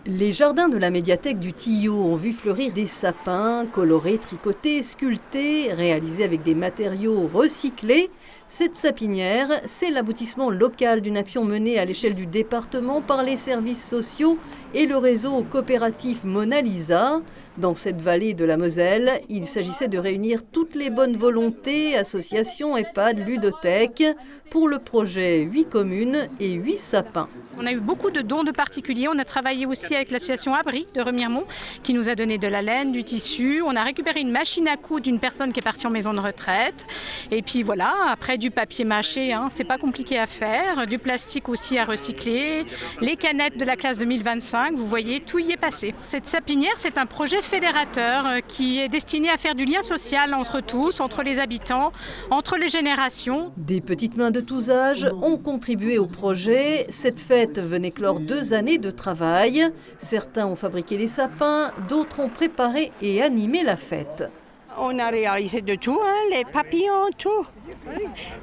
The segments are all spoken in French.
Les jardins de la médiathèque du Tillot ont vu fleurir des sapins colorés, tricotés, sculptés, réalisés avec des matériaux recyclés. Cette sapinière, c'est l'aboutissement local d'une action menée à l'échelle du département par les services sociaux et le réseau coopératif Mona Lisa. Dans cette vallée de la Moselle, il s'agissait de réunir toutes les bonnes volontés, associations, EHPAD, ludothèques, pour le projet 8 communes et 8 sapins. On a eu beaucoup de dons de particuliers. On a travaillé aussi avec l'association Abri de Remiremont qui nous a donné de la laine, du tissu. On a récupéré une machine à coudre d'une personne qui est partie en maison de retraite. Et puis voilà, après du papier mâché, c'est pas compliqué à faire. Du plastique aussi à recycler. Les canettes de la classe 2025, vous voyez, tout y est passé. Cette sapinière, c'est un projet fédérateur qui est destiné à faire du lien social entre tous, entre les habitants, entre les générations. Des petites mains de tous âges ont contribué au projet. Cette fête venait clore 2 années de travail. Certains ont fabriqué les sapins, d'autres ont préparé et animé la fête. On a réalisé de tout, les papillons, tout.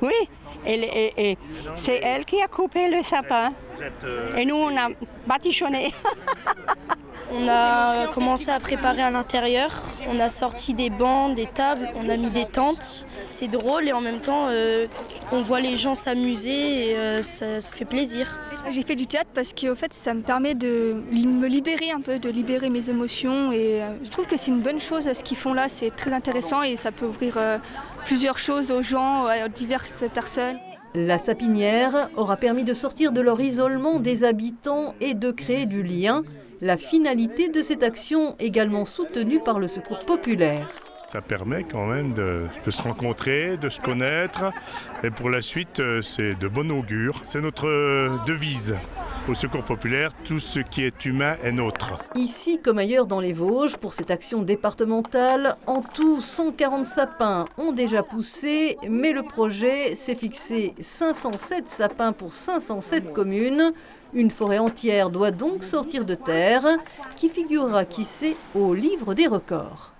Oui, et c'est elle qui a coupé le sapin. Et nous, on a batichonné. On a commencé à préparer à l'intérieur, on a sorti des bancs, des tables, on a mis des tentes. C'est drôle et en même temps, on voit les gens s'amuser et ça fait plaisir. J'ai fait du théâtre parce que fait, ça me permet de me libérer un peu, de libérer mes émotions. Et je trouve que c'est une bonne chose ce qu'ils font là, c'est très intéressant et ça peut ouvrir plusieurs choses aux gens, à diverses personnes. La sapinière aura permis de sortir de leur isolement des habitants et de créer du lien. La finalité de cette action, également soutenue par le Secours populaire. Ça permet quand même de se rencontrer, de se connaître. Et pour la suite, c'est de bon augure. C'est notre devise. Au Secours populaire, tout ce qui est humain est nôtre. Ici comme ailleurs dans les Vosges, pour cette action départementale, en tout 140 sapins ont déjà poussé, mais le projet s'est fixé 507 sapins pour 507 communes. Une forêt entière doit donc sortir de terre, qui figurera, qui sait, au livre des records.